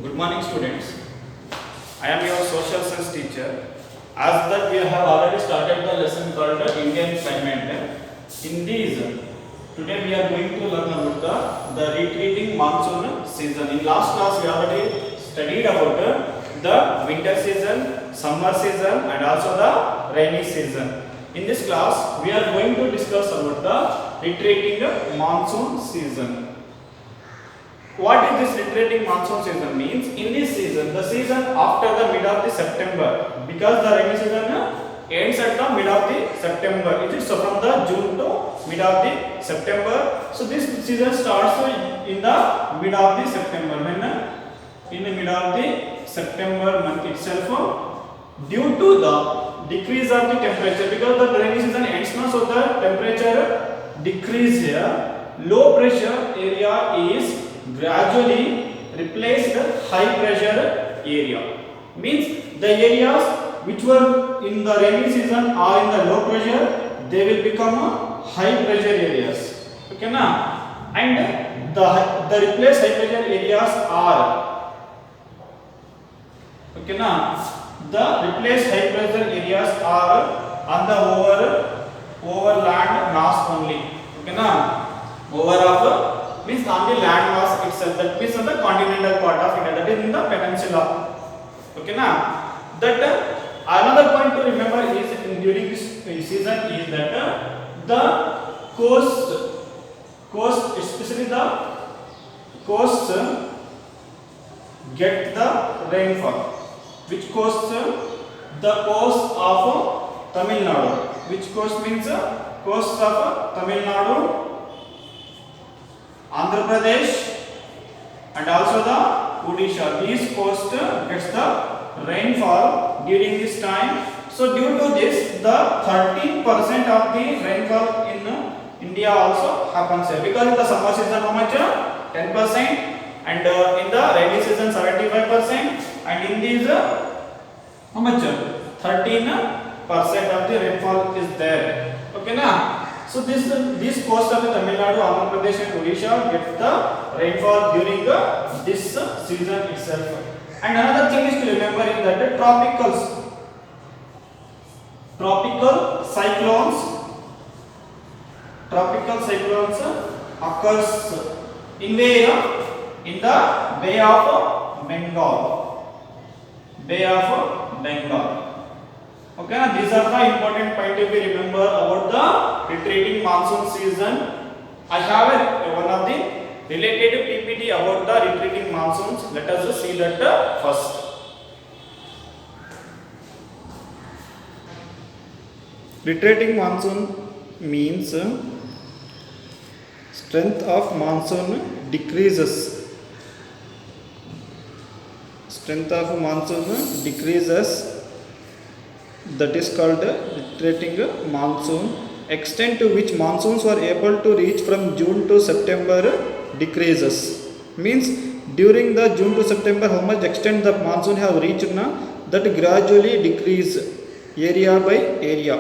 Good morning, students. I am your social science teacher. As that we have already started the lesson called Indian climate. In these, today we are going to learn about the retreating monsoon season. In last class we already studied about the winter season, summer season, and also the rainy season. In this class, we are going to discuss about the retreating monsoon season. What is this retreating monsoon season means? In this season, the season after the mid of the September, because the rainy season ends at the mid of the September. Is it so? From the June to mid of the September. So this season starts in the mid of the September. When in the mid of the September month itself, due to the decrease of the temperature, because the rainy season ends now, so the temperature decrease here. Low pressure area is gradually replaced high pressure area. Means the areas which were in the rainy season are in the low pressure, they will become high pressure areas. Okay na? And the replaced high pressure areas are, okay na? The replaced high pressure areas are on the over land mass only. Okay na? Over of means on the land mass itself, that means on the continental part of India, that is in the peninsula. Okay na? That another point to remember is during this season is that the coast, especially the coast, get the rainfall. Which coast? The coast of Tamil Nadu. Which coast means coast of Tamil Nadu, Andhra Pradesh, and also the Odisha. These coast gets the rainfall during this time. So due to this, the 13% of the rainfall in India also happens here. Because in the summer season how much? 10%, and in the rainy season 75%, and in these how much? 13% of the rainfall is there. Okay na? So this coast of the Tamil Nadu, Andhra Pradesh, and Odisha get the rainfall during this season itself. And another thing is to remember is that the tropical cyclones occurs in where? In the Bay of Bengal. Okay, these are the important points to be remember about the retreating monsoon season. I have one of the related PPT about the retreating monsoons. Let us just see that first. Retreating monsoon means strength of monsoon decreases. Strength of monsoon decreases. That is called retreating monsoon. Extent to which monsoons were able to reach from June to September decreases. Means during the June to September, how much extent the monsoon have reached now, that gradually decrease area by area.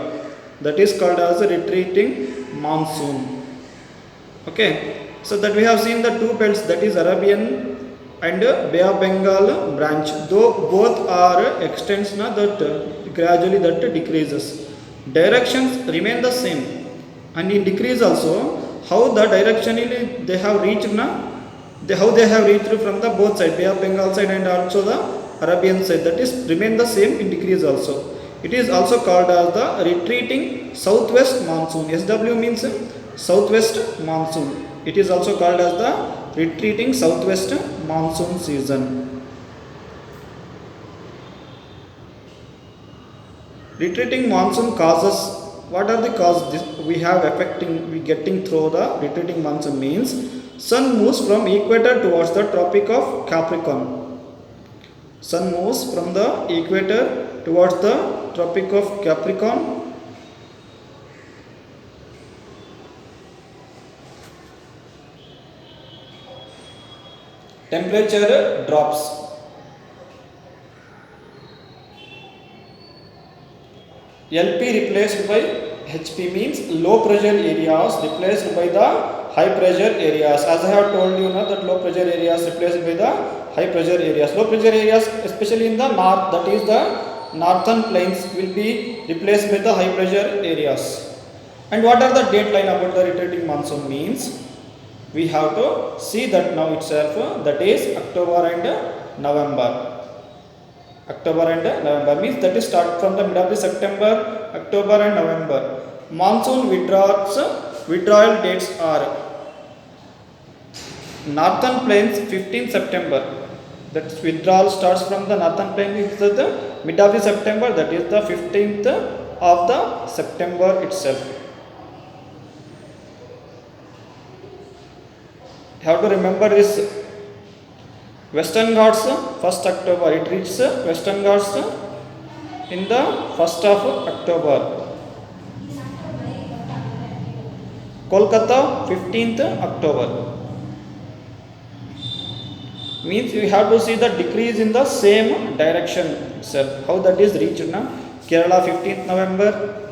That is called as a retreating monsoon. Okay, so that we have seen the two belts, that is Arabian and Bay of Bengal branch. Though both are extents na, that gradually that decreases. Directions remain the same, and in decrease also, how the directionally they have reached na, how they have reached from the both side, Bay of Bengal side and also the Arabian side, that is remain the same in decrease also. It is also called as the retreating southwest monsoon. SW means southwest monsoon. It is also called as the retreating southwest monsoon season. Retreating monsoon causes, what are the causes we have affecting, we getting through the retreating monsoon means sun moves from equator towards the tropic of Capricorn. Sun moves from the equator towards the tropic of Capricorn. Temperature drops. LP replaced by HP means low pressure areas replaced by the high pressure areas. As I have told you now, that low pressure areas replaced by the high pressure areas. Low pressure areas, especially in the north, that is the northern plains, will be replaced with the high pressure areas. And what are the dateline about the retreating monsoon means? We have to see that now itself, that is October and November. October and November means that is start from the mid of the September, October and November. Monsoon withdrawal dates are Northern Plains 15 September. That withdrawal starts from the Northern Plains is the mid of the September, that is the 15th of the September itself. You have to remember this. Western Ghats 1st October, it reaches Western Ghats in the 1st of October. Kolkata 15th October. Means you have to see the decrease in the same direction itself. How that is reached now? Kerala 15th November.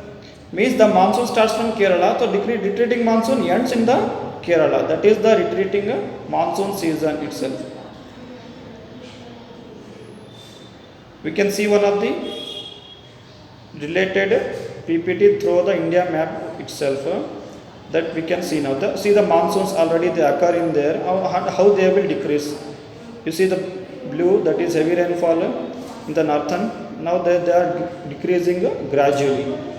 Means the monsoon starts from Kerala, so retreating monsoon ends in the Kerala. That is the retreating monsoon season itself. We can see one of the related PPT through the India map itself. That we can see now. See the monsoons already they occur in there. How they will decrease. You see the blue, that is heavy rainfall in the northern. Now they are decreasing gradually.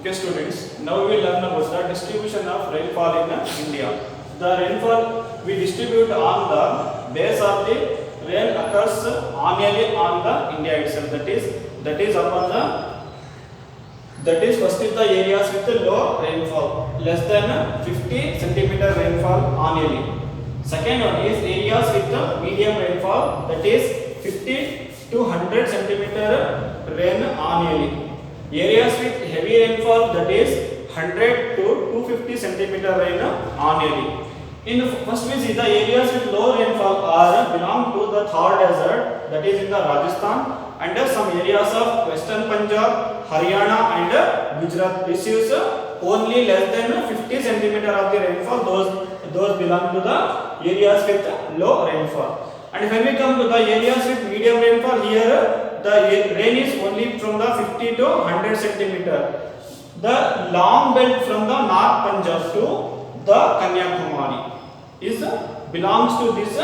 Okay students, now we will learn about the distribution of rainfall in India. The rainfall we distribute on the base of the rain occurs annually on the India itself. That is upon the first is the areas with the low rainfall, less than 50 centimeter rainfall annually. Second one is areas with the medium rainfall, that is 50 to 100 centimeter rain annually. Areas with heavy rainfall, that is 100 to 250 centimeter rain annually. In first we see the areas with low rainfall are belong to the Thar desert, that is in the Rajasthan, and some areas of western Punjab, Haryana and Gujarat receives only less than 50 centimeter of the rainfall. Those belong to the areas with low rainfall. And when we come to the areas with medium rainfall, here the rain is only from the 50 to 100 centimeter. The long belt from the North Punjab to the Kanyakumari belongs to this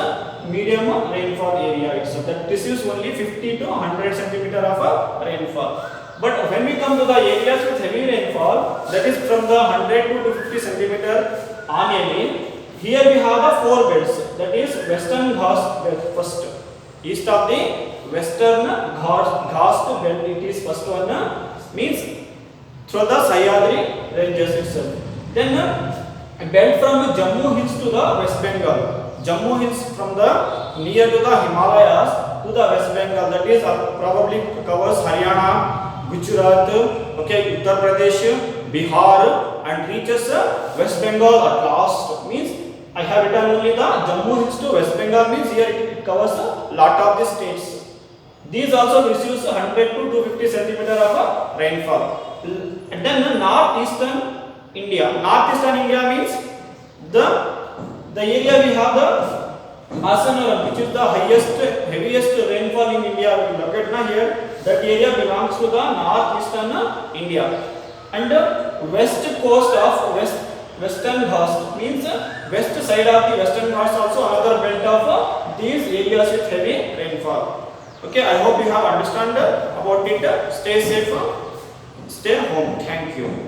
medium rainfall area itself. That receives only 50 to 100 centimeter of rainfall. But when we come to the areas with heavy rainfall, that is from the 100 to 250 centimeter annually, here we have the four belts. That is Western Ghats belt first. East of the Western Ghats belt, it is first one, means through the Sahyadri ranges itself. Then a belt from Jammu Hills to the West Bengal. Jammu Hills from the near to the Himalayas to the West Bengal, that is probably covers Haryana, Gujarat, okay, Uttar Pradesh, Bihar, and reaches West Bengal at last. Means I have written only the Jammu Hills to West Bengal, means here it covers a lot of the states. These also receives 100 to 250 centimeter of rainfall. And then northeastern India. Northeastern India means the area we have the Asanaram, which is the heaviest rainfall in India. We look at here. That area belongs to the northeastern India. And west coast of Western Ghats means west side of the Western Ghats also another belt of these areas with heavy rainfall. Okay, I hope you have understood about it. Stay safe, stay home. Thank you.